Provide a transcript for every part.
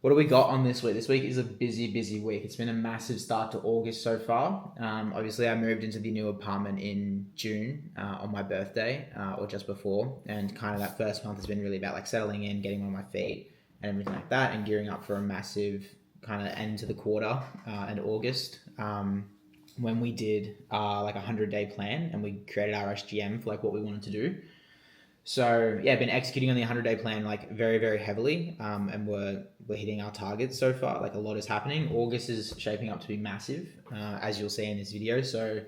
What do we got on this week? This week is a busy week. It's been a massive start to August so far. Obviously, I moved into the new apartment in June on my birthday or just before. And kind of that first month has been really about like settling in, getting on my feet and everything like that, and gearing up for a massive kind of end to the quarter in August. When we did like a 100-day plan and we created our SGM for like what we wanted to do. So yeah, been executing on the 100-day plan like very heavily, and we're hitting our targets so far. Like a lot is happening. August is shaping up to be massive, as you'll see in this video. So,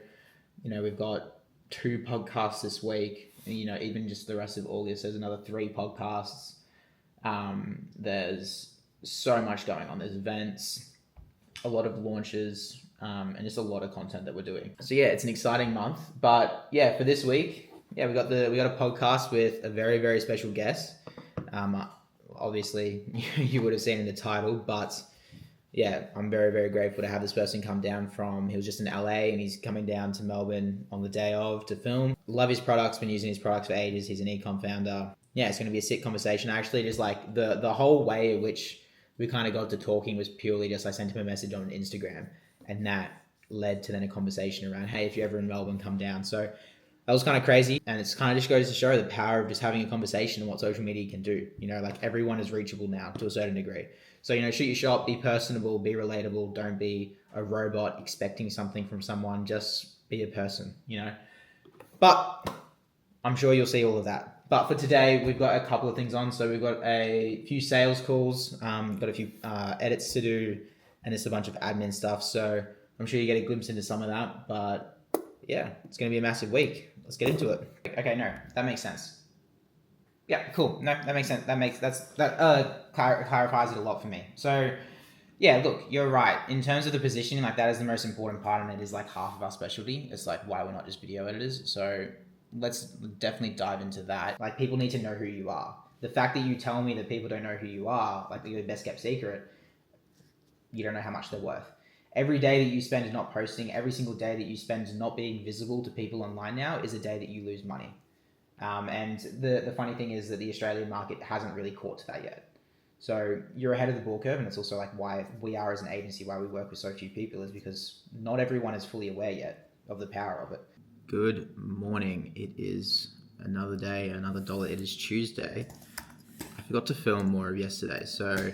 we've got 2 podcasts this week. And, even just the rest of August, there's another 3 podcasts. There's so much going on. There's events, a lot of launches, and just a lot of content that we're doing. So yeah, it's an exciting month. But yeah, for this week. Yeah, we got a podcast with a very special guest. Obviously, you would have seen in the title, but yeah, I'm very grateful to have this person come down he was just in LA and he's coming down to Melbourne on the day of to film. Love his products, been using his products for ages. He's an e-com founder. Yeah, it's going to be a sick conversation. Actually, just like the whole way in which we kind of got to talking was purely just I sent him a message on Instagram, and that led to then a conversation around, hey, if you're ever in Melbourne, come down. So that was kind of crazy, and it's kind of just goes to show the power of just having a conversation and what social media can do. Like everyone is reachable now to a certain degree. So, shoot your shot, be personable, be relatable. Don't be a robot expecting something from someone. Just be a person, But I'm sure you'll see all of that. But for today, we've got a couple of things on. So we've got a few sales calls, got a few edits to do, and just a bunch of admin stuff. So I'm sure you get a glimpse into some of that, but yeah, it's going to be a massive week. Let's get into it. Okay, no, that makes sense. Yeah, cool. No, that makes sense. That clarifies it a lot for me. So, yeah, look, you're right. In terms of the positioning, like that is the most important part, and it is like half of our specialty. It's like why we're not just video editors. So let's definitely dive into that. Like people need to know who you are. The fact that you tell me that people don't know who you are, like you're the best kept secret, you don't know how much they're worth. Every day that you spend not posting, every single day that you spend not being visible to people online now is a day that you lose money. And the funny thing is that the Australian market hasn't really caught to that yet. So you're ahead of the ball curve, and it's also like why we are as an agency, why we work with so few people is because not everyone is fully aware yet of the power of it. Good morning. It is another day, another dollar. It is Tuesday. I forgot to film more of yesterday, so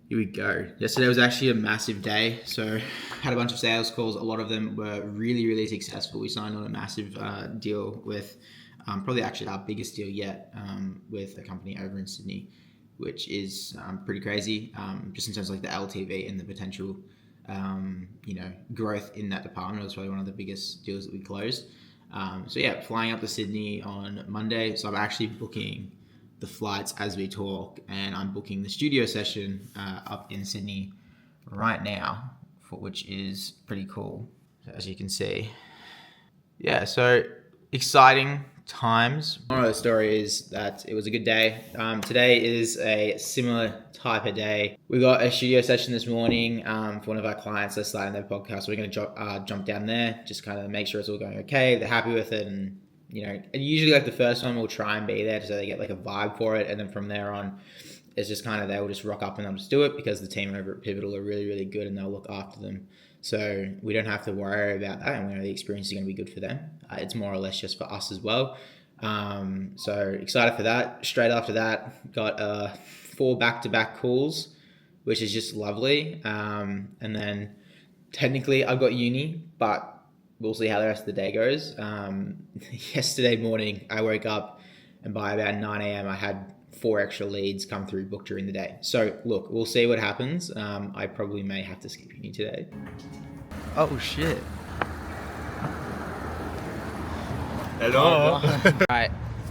here we go. Yesterday was actually a massive day. So had a bunch of sales calls. A lot of them were really successful. We signed on a massive deal with probably actually our biggest deal yet with a company over in Sydney, which is pretty crazy just in terms of like the LTV and the potential growth in that department. It was probably one of the biggest deals that we closed. So yeah, flying up to Sydney on Monday. So I'm actually booking the flights as we talk, and I'm booking the studio session up in Sydney right now, which is pretty cool, as you can see. Yeah, so exciting times. Moral of the story is that it was a good day. Today is a similar type of day. We got a studio session this morning for one of our clients that's starting their podcast. So we're going to jump down there, just kind of make sure it's all going okay. They're happy with it, and usually like the first one we'll try and be there so they get like a vibe for it, and then from there on it's just kind of they will just rock up and they'll just do it because the team over at Pivotal are really good and they'll look after them, so we don't have to worry about that, and we know the experience is going to be good for them. It's more or less just for us as well. So excited for that. Straight after that got 4 back-to-back calls, which is just lovely, and then technically I've got uni, but we'll see how the rest of the day goes. Yesterday morning, I woke up and by about 9 a.m. I had 4 extra leads come through booked during the day. So look, we'll see what happens. I probably may have to skip uni today. Oh shit. Hello. Right,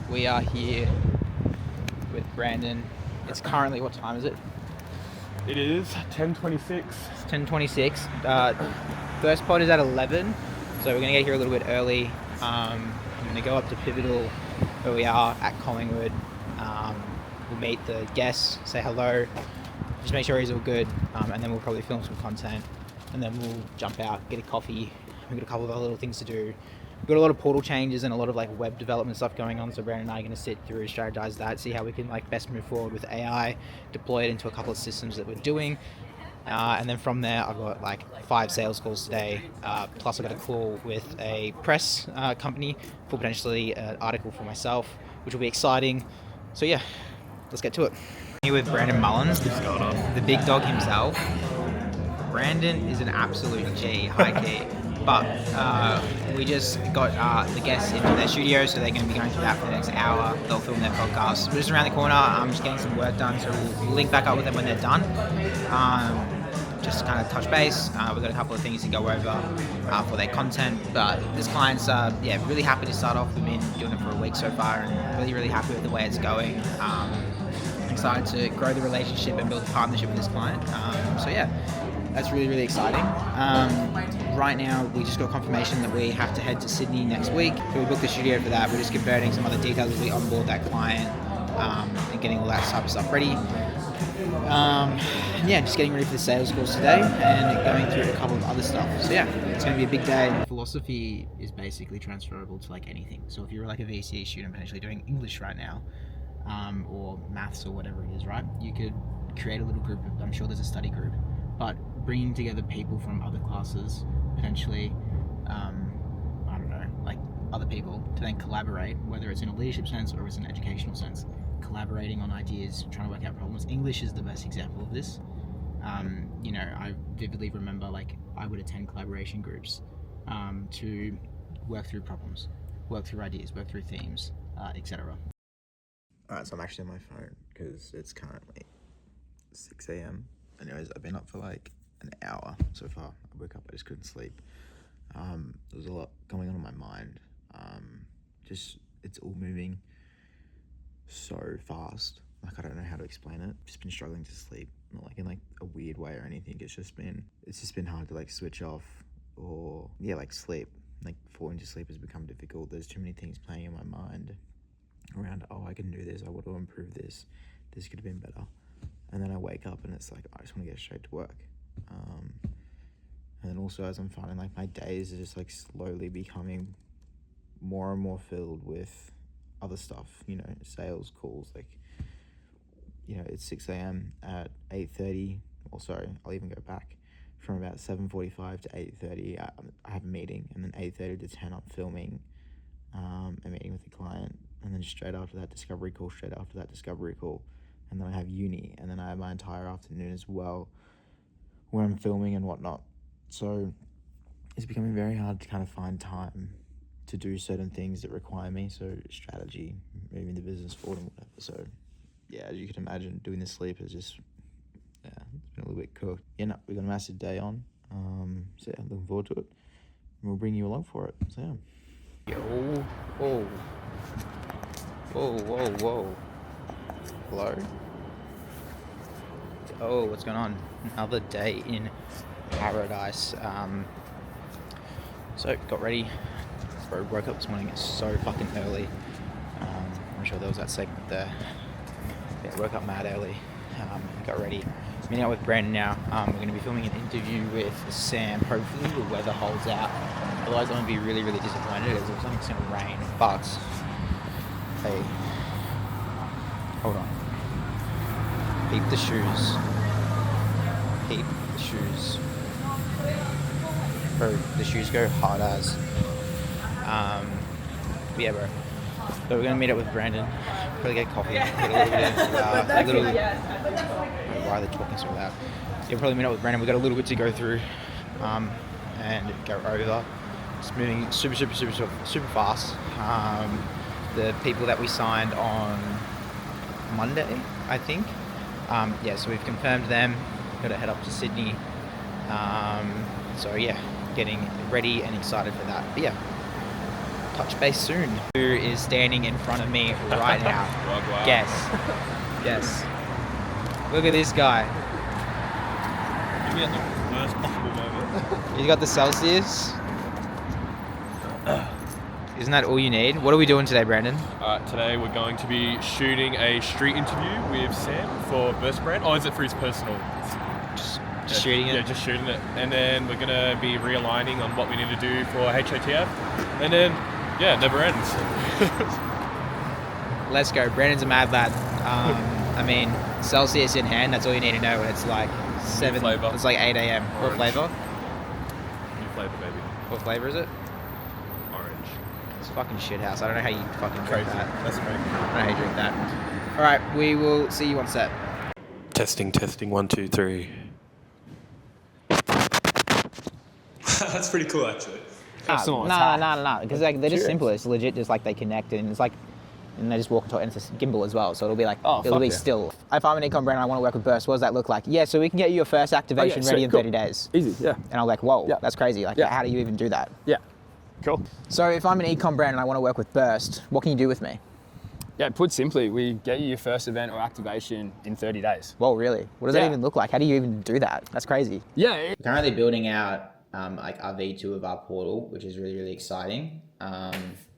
we are here with Brandon. It's currently, what time is it? It is 10:26. It's 10:26. First pod is at 11. So we're going to get here a little bit early. I'm going to go up to Pivotal, where we are at Collingwood. We'll meet the guests, say hello, just make sure he's all good, and then we'll probably film some content, and then we'll jump out, get a coffee. We've got a couple of other little things to do we've got a lot of portal changes and a lot of like web development stuff going on. So Brandon and I are going to sit through, strategize that, see how we can like best move forward with AI, deploy it into a couple of systems that we're doing. And then from there, I've got like 5 sales calls today. Plus, I've got a call with a press company for potentially an article for myself, which will be exciting. So yeah, let's get to it. Here with Brandon Mullins, the big dog himself. Brandon is an absolute G, high key. But we just got the guests into their studio, so they're going to be going through that for the next hour. They'll film their podcast. We're just around the corner. I'm just getting some work done, so we'll link back up with them when they're done. Just kind of touch base. We've got a couple of things to go over for their content. But this client's really happy to start off. We've been doing it for a week so far, and really happy with the way it's going. Excited to grow the relationship and build a partnership with this client. That's really exciting. Right now, we just got confirmation that we have to head to Sydney next week. So we booked the studio for that. We're just converting some other details as we onboard that client and getting all that type of stuff ready. Just getting ready for the sales calls today and going through a couple of other stuff. So yeah, it's going to be a big day. Philosophy is basically transferable to like anything. So if you're like a VC student potentially doing English right now, or maths or whatever it is, right? You could create a little group. I'm sure there's a study group, but bringing together people from other classes, potentially, like other people, to then collaborate, whether it's in a leadership sense or it's an educational sense, collaborating on ideas, trying to work out problems. English is the best example of this. I vividly remember like I would attend collaboration groups to work through problems, work through ideas, work through themes, etc. Alright, so I'm actually on my phone because it's currently 6 a.m. Anyways, I've been up for like an hour so far. I woke up, I just couldn't sleep. There was a lot going on in my mind. It's all moving so fast. Like, I don't know how to explain it. Just been struggling to sleep, not like in like a weird way or anything. It's just been hard to like switch off or like sleep. Like falling to sleep has become difficult. There's too many things playing in my mind around, I can do this, I want to improve this could have been better. And then I wake up and it's like, I just want to get straight to work. And then also as I'm finding like my days are just like slowly becoming more and more filled with other stuff, sales calls, like, it's 6 a.m. at 8:30, I'll even go back. From about 7:45 to 8:30, I have a meeting, and then 8:30 to 10, I'm filming a meeting with the client, and then straight after that, discovery call, and then I have uni, and then I have my entire afternoon as well, where I'm filming and whatnot. So it's becoming very hard to kind of find time to do certain things that require me, so strategy, moving the business forward and whatever. So yeah, as you can imagine, doing the sleep is just, it's been a little bit cooked. We've got a massive day on, so yeah, looking forward to it, and we'll bring you along for it. So yeah. Whoa. Hello? Oh, what's going on? Another day in paradise. So got ready. Bro, woke up this morning. It's so fucking early. I'm sure there was that segment there. Yeah, woke up mad early. Got ready. Meeting up with Brandon now. We're going to be filming an interview with Sam. Hopefully the weather holds out. Otherwise I'm going to be really disappointed as it looks like it's going to rain. But hey, hold on. Peep the shoes. Bro, the shoes go hard as. Yeah, bro. So we're gonna meet up with Brandon. Probably get coffee. Get a little bit of why are they talking so loud? Yeah, probably meet up with Brandon. We've got a little bit to go through, and go over. It's moving super fast. The people that we signed on Monday, I think. So we've confirmed them. Got to head up to Sydney. Getting ready and excited for that. But yeah, touch base soon. Who is standing in front of me right now? Wow. Guess. Look at this guy. Maybe at the worst possible moment. He's got the Celsius. Isn't that all you need? What are we doing today, Brandon? Today we're going to be shooting a street interview with Sam for Burst Brand. Oh, is it for his personal? Just shooting it? Yeah, just shooting it. And then we're going to be realigning on what we need to do for HOTF. And then, yeah, it never ends. Let's go. Brandon's a mad lad. I mean, Celsius in hand, that's all you need to know when it's like 7, flavour. it's like 8 a.m. What flavour? New flavour, baby. What flavour is it? Orange. It's fucking shit house. I don't know how you fucking drink Crazy. that. That's crazy. I don't know how you drink that. All right, we will see you on set. Testing, 1, 2, 3. That's pretty cool, actually. No. Because like they're just simple. It's legit. Just like they connect, and it's like, and they just walk into it, and it's a gimbal as well. So it'll be like, it'll be still. If I'm an ecom brand and I want to work with Burst, what does that look like? Yeah, so we can get you your first activation ready in 30 days. Easy, yeah. And I'm like, whoa, that's crazy. Like, how do you even do that? Yeah. Cool. So if I'm an ecom brand and I want to work with Burst, what can you do with me? Yeah, put simply, we get you your first event or activation in 30 days. Whoa, really? What does that even look like? How do you even do that? That's crazy. Yeah. We're currently building out like our V2 of our portal, which is really, really exciting.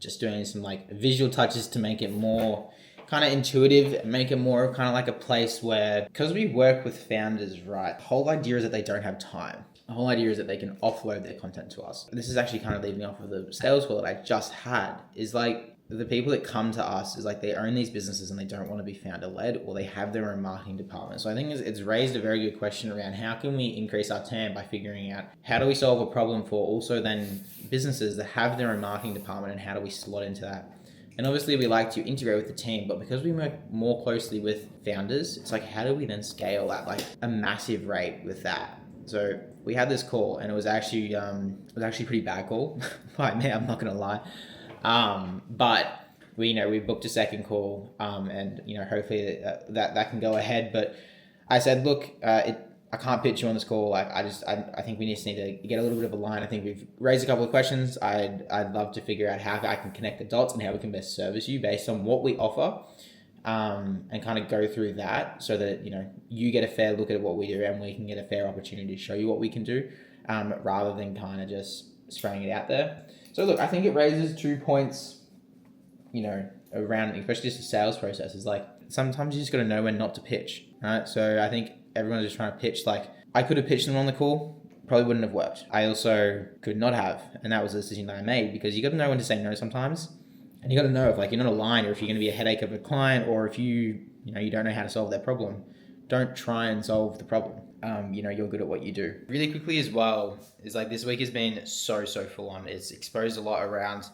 Just doing some like visual touches to make it more kind of intuitive, make it more of kind of like a place where, because we work with founders, right? The whole idea is that they don't have time. The whole idea is that they can offload their content to us. This is actually kind of leading off of the sales call that I just had, is like, the people that come to us is like they own these businesses and they don't want to be founder led, or they have their own marketing department. So I think it's raised a very good question around how can we increase our TAM by figuring out how do we solve a problem for also then businesses that have their own marketing department, and how do we slot into that? And obviously we like to integrate with the team, but because we work more closely with founders, it's like, how do we then scale at like a massive rate with that? So we had this call, and it was actually pretty bad call by me, I'm not gonna lie. But we booked a second call, and hopefully that can go ahead. But I said, look, I can't pitch you on this call. Like I think we just need to get a little bit of a line. I think we've raised a couple of questions. I'd love to figure out how I can connect the dots and how we can best service you based on what we offer, and kind of go through that so that you get a fair look at what we do and we can get a fair opportunity to show you what we can do, rather than kind of just spraying it out there. So look, I think it raises 2 points, around, especially just the sales process, is like, sometimes you just got to know when not to pitch, right? So I think everyone's just trying to pitch. Like, I could have pitched them on the call, probably wouldn't have worked. I also could not have, and that was a decision that I made, because you got to know when to say no sometimes. And you got to know if like you're not aligned, or if you're going to be a headache of a client, or if you don't know how to solve their problem. Don't try and solve the problem. You're good at what you do. Really quickly as well, is like this week has been so full on. It's exposed a lot around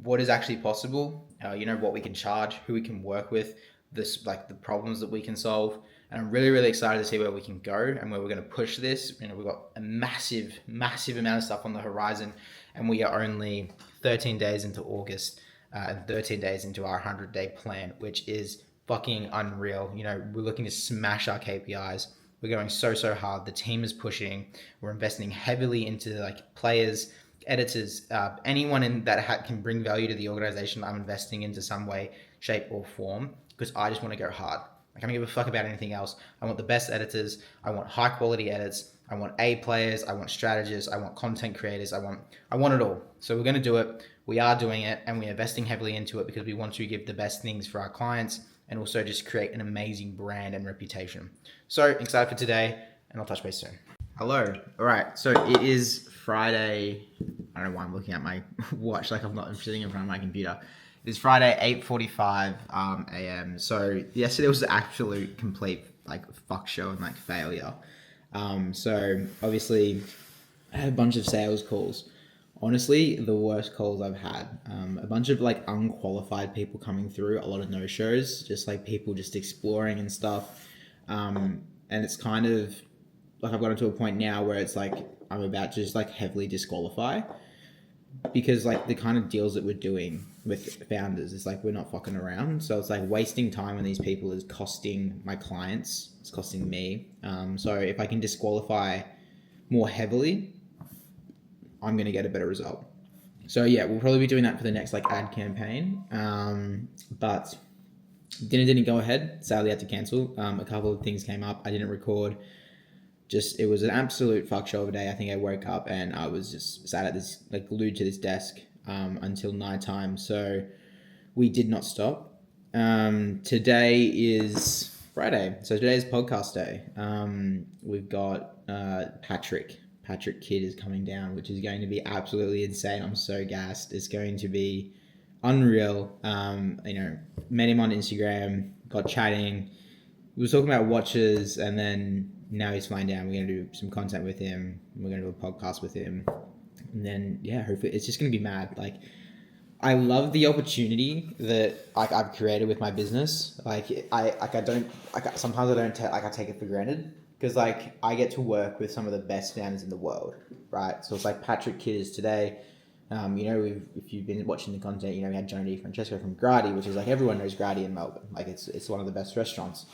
what is actually possible, what we can charge, who we can work with, this like the problems that we can solve. And I'm really, really excited to see where we can go and where we're going to push this. We've got a massive amount of stuff on the horizon, and we are only 13 days into August, and 13 days into our 100-day plan, which is fucking unreal. We're looking to smash our KPIs. We're going so hard. The team is pushing. We're investing heavily into like players, editors, anyone that can bring value to the organization. I'm investing into some way, shape, or form, because I just want to go hard. Like, I don't give a fuck about anything else. I want the best editors. I want high quality edits. I want A players. I want strategists. I want content creators. I want it all. So we're going to do it. We are doing it, and we're investing heavily into it because we want to give the best things for our clients, and also just create an amazing brand and reputation. So excited for today, and I'll touch base soon. Hello. All right. So it is Friday. I don't know why I'm looking at my watch like I'm not sitting in front of my computer. It's Friday, 8:45 a.m. So yesterday was an absolute complete like fuck show and like failure. So obviously I had a bunch of sales calls. Honestly, the worst calls I've had. A bunch of like unqualified people coming through, a lot of no-shows, just like people just exploring and stuff. And it's kind of like I've gotten to a point now where it's like I'm about to just like heavily disqualify, because like the kind of deals that we're doing with founders is like we're not fucking around. So it's like wasting time on these people is costing my clients, it's costing me. So if I can disqualify more heavily, I'm going to get a better result. So yeah, we'll probably be doing that for the next like ad campaign. But dinner didn't go ahead. Sadly, I had to cancel. A couple of things came up. I didn't record. It was an absolute fuck show of a day. I think I woke up and I was just sat at this, like glued to this desk until nighttime. So we did not stop. Today is Friday. So today's podcast day. We've got Patrick. Patrick Kidd is coming down, which is going to be absolutely insane. I'm so gassed. It's going to be unreal. Met him on Instagram, got chatting. We were talking about watches, and then now he's flying down. We're going to do some content with him. We're going to do a podcast with him. And then, hopefully it's just going to be mad. Like, I love the opportunity that I've created with my business. I take it for granted because I get to work with some of the best founders in the world, right? So it's like Patrick Kidd is today. If you've been watching the content, we had Johnny Francesco from Grady, which is everyone knows Grady in Melbourne. It's one of the best restaurants.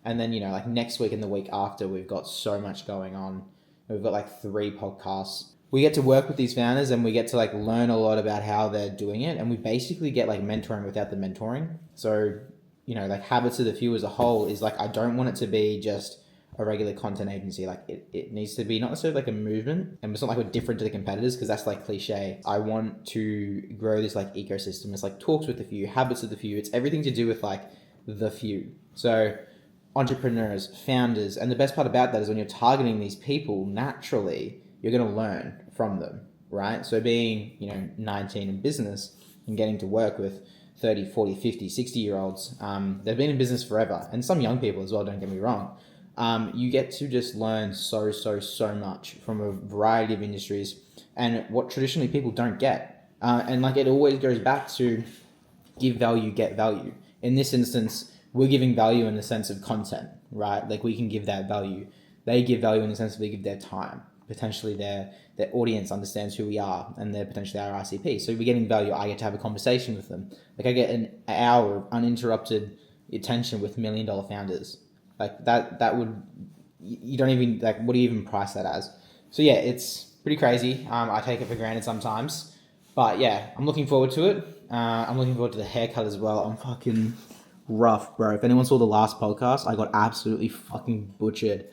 And then next week and the week after, we've got so much going on. We've got 3 podcasts. We get to work with these founders and we get to learn a lot about how they're doing it, and we basically get mentoring without the mentoring. So Habits of the Few as a whole is I don't want it to be just a regular content agency. It needs to be not necessarily a movement, and it's not we're different to the competitors because that's cliche. I want to grow this ecosystem. It's talks with the few, habits of the few. It's everything to do with the few. So entrepreneurs, founders, and the best part about that is when you're targeting these people, naturally you're going to learn from them, right? So being 19 in business and getting to work with 30, 40, 50, 60-year-olds, they've been in business forever, and some young people as well, don't get me wrong. You get to just learn so much from a variety of industries and what traditionally people don't get. And it always goes back to give value, get value. In this instance, we're giving value in the sense of content, right? We can give that value. They give value in the sense of they give their time. Potentially their audience understands who we are, and they're potentially our RCP. So we're getting value. I get to have a conversation with them. I get an hour of uninterrupted attention with $1 million founders. That would, you don't even, what do you even price that as? So it's pretty crazy. I take it for granted sometimes, but I'm looking forward to it. I'm looking forward to the haircut as well. I'm fucking rough, bro. If anyone saw the last podcast, I got absolutely fucking butchered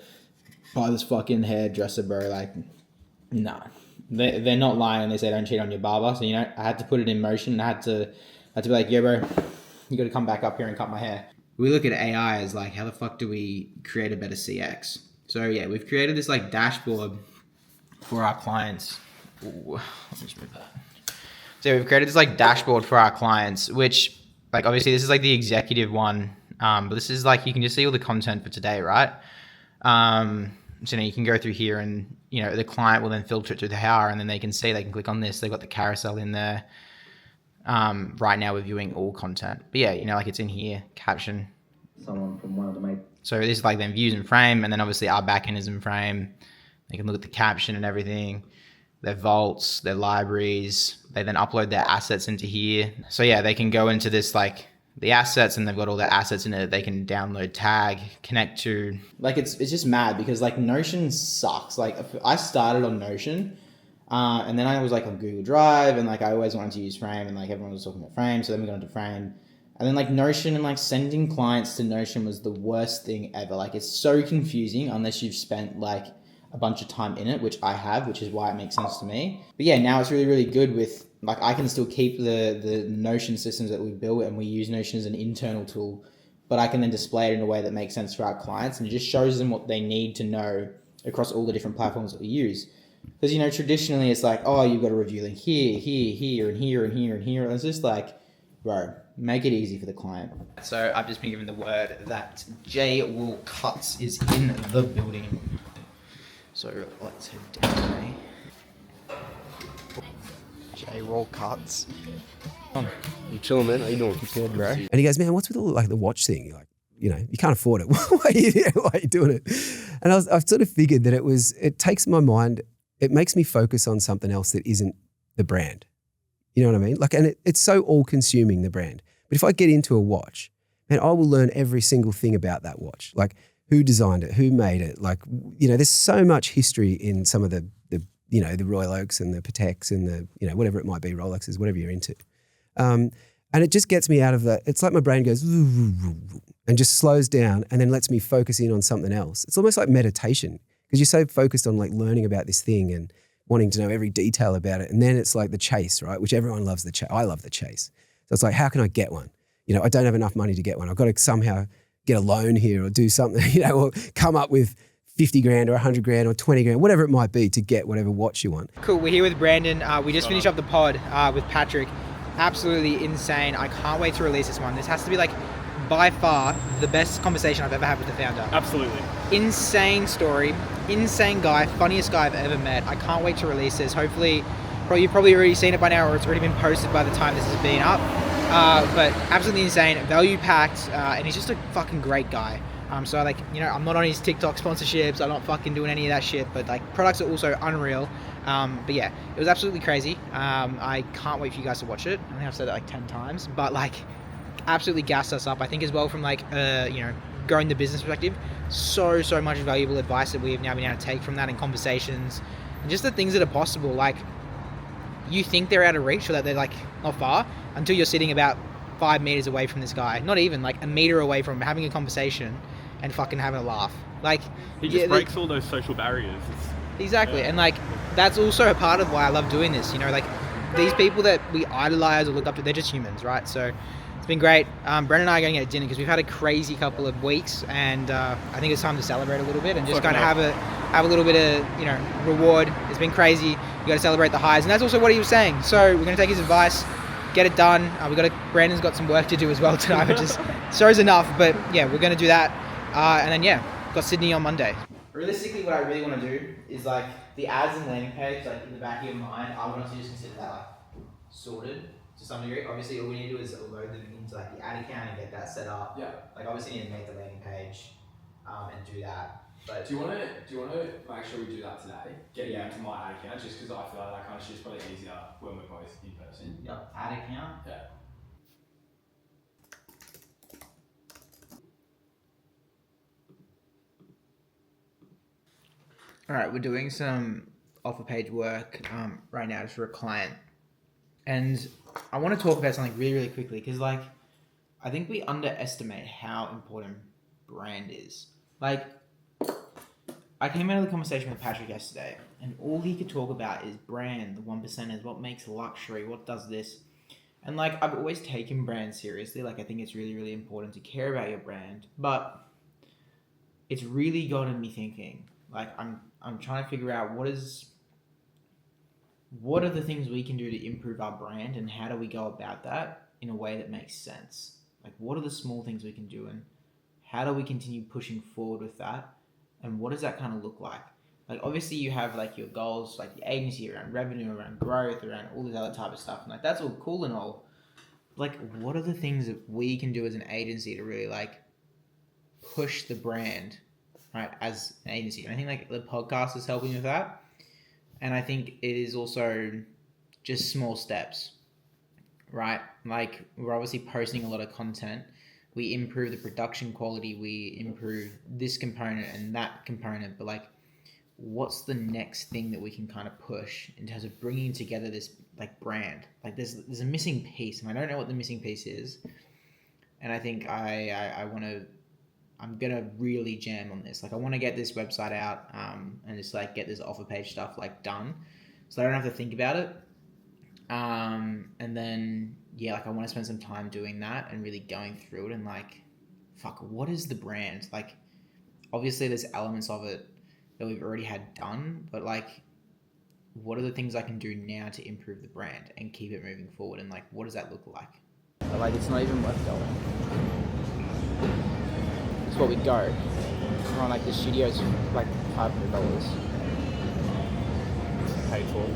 by this fucking hairdresser, bro. Nah. They're not lying when they say don't cheat on your barber. So, I had to put it in motion. I had to be yo, bro, you got to come back up here and cut my hair. We look at AI as how the fuck do we create a better CX? So we've created this dashboard for our clients. Ooh, let me just move that. So we've created this dashboard for our clients, which obviously this is the executive one. But this is you can just see all the content for today, right? So you can go through here and, the client will then filter it through the hour, and then they can can click on this. They've got the carousel in there. Right now we're viewing all content. But it's in here, caption. Someone from one of the main. So this is then views in frame, and then obviously our backend is in frame. They can look at the caption and everything, their vaults, their libraries. They then upload their assets into here. So they can go into this the assets, and they've got all their assets in it. They can download, tag, connect to. It's just mad because Notion sucks. I started on Notion, and then I was on Google Drive, and I always wanted to use Frame, and everyone was talking about Frame, so then we got into Frame. And then Notion and sending clients to Notion was the worst thing ever. It's so confusing unless you've spent a bunch of time in it, which I have, which is why it makes sense to me. But now it's really, really good with I can still keep the Notion systems that we built, and we use Notion as an internal tool, but I can then display it in a way that makes sense for our clients, and it just shows them what they need to know across all the different platforms that we use. Because, traditionally it's you've got a review link here, and here, and here, and here. And it's just bro, make it easy for the client. So I've just been given the word that J Will Cuts is in the building. So let's head down. J-Roll Cuts. You chilling, man? How you doing? Good, bro. And he goes, man, what's with all the watch thing? You can't afford it. Why are you doing it? And I've sort of figured that it takes my mind, it makes me focus on something else that isn't the brand. You know what I mean? And it's so all-consuming, the brand. But if I get into a watch, man, I will learn every single thing about that watch. Who designed it, who made it. There's so much history in some of the Royal Oaks and the Pateks and the, whatever it might be, Rolexes, whatever you're into. And it just gets me out of it's my brain goes and just slows down and then lets me focus in on something else. It's almost like meditation because you're so focused on learning about this thing and wanting to know every detail about it. And then it's the chase, right? Which everyone loves the chase. I love the chase. So it's how can I get one? I don't have enough money to get one. I've got to somehow, get a loan here or do something, or come up with 50 grand or 100 grand or 20 grand, whatever it might be to get whatever watch you want. Cool. We're here with Brandon. We just finished up the pod with Patrick. Absolutely insane. I can't wait to release this one. This has to be like by far the best conversation I've ever had with the founder. Absolutely. Insane story, insane guy, funniest guy I've ever met. I can't wait to release this. Hopefully, you've probably already seen it by now, or it's already been posted by the time this has been up. But absolutely insane, value packed, and he's just a fucking great guy. So like, I'm not on his TikTok sponsorships. I'm not fucking doing any of that shit. But like, products are also unreal. But yeah, it was absolutely crazy. I can't wait for you guys to watch it. I think I've said it like 10 times, but like, absolutely gassed us up. I think as well from like, growing the business perspective, so much valuable advice that we have now been able to take from that in conversations, and just the things that are possible. Like, you think they're out of reach or that they're like not far until you're sitting about 5 meters away from this guy, not even like a meter away from having a conversation and fucking having a laugh. Like, He just breaks all those social barriers. Exactly. And like, that's also a part of why I love doing this, like these people that we idolize or look up to, they're just humans, right? So it's been great. Brendan and I are going to get dinner because we've had a crazy couple of weeks, and I think it's time to celebrate a little bit and just kind of have a little bit of reward. It's been crazy. You got to celebrate the highs, and that's also what he was saying. So we're going to take his advice, get it done. Brandon's got some work to do as well tonight, which is shows enough. But yeah, we're going to do that, and then got Sydney on Monday. Realistically, what I really want to do is like the ads and landing page, like in the back of your mind, I would honestly just consider that like sorted to some degree. Obviously, all we need to do is load them into like the ad account and get that set up. Yeah. Like obviously, you need to make the landing page, and do that. But Do you want to make sure we do that today? Get you into my ad account, just because I feel like that kind of shit's probably easier when we're both in person. Yep. Ad account. Yeah. All right, we're doing some offer page work right now just for a client, and I want to talk about something really, really quickly because like I think we underestimate how important brand is. Like, I came out of the conversation with Patrick yesterday, and all he could talk about is brand, the 1%ers, what makes luxury, what does this. And like, I've always taken brand seriously. Like, I think it's really, really important to care about your brand, but it's really gotten me thinking. Like, I'm trying to figure out what are the things we can do to improve our brand, and how do we go about that in a way that makes sense? Like, what are the small things we can do, and how do we continue pushing forward with that? And what does that kind of look like? Like, obviously you have like your goals, like the agency around revenue, around growth, around all this other type of stuff. And like, that's all cool and all. Like, what are the things that we can do as an agency to really like push the brand, right? As an agency. And I think like the podcast is helping with that. And I think it is also just small steps, right? Like, we're obviously posting a lot of content. We improve the production quality, we improve this component and that component, but like, what's the next thing that we can kind of push in terms of bringing together this like brand? Like, there's a missing piece, and I don't know what the missing piece is. And I think I'm gonna really jam on this. Like, I want to get this website out, and just like get this offer page stuff like done, so I don't have to think about it. And then like, I want to spend some time doing that and really going through it and like, fuck, what is the brand? Like, obviously there's elements of it that we've already had done, but like, what are the things I can do now to improve the brand and keep it moving forward? And like, what does that look like? But like, it's not even worth going. It's what we go. We're on like the studio's like $500 Paid for.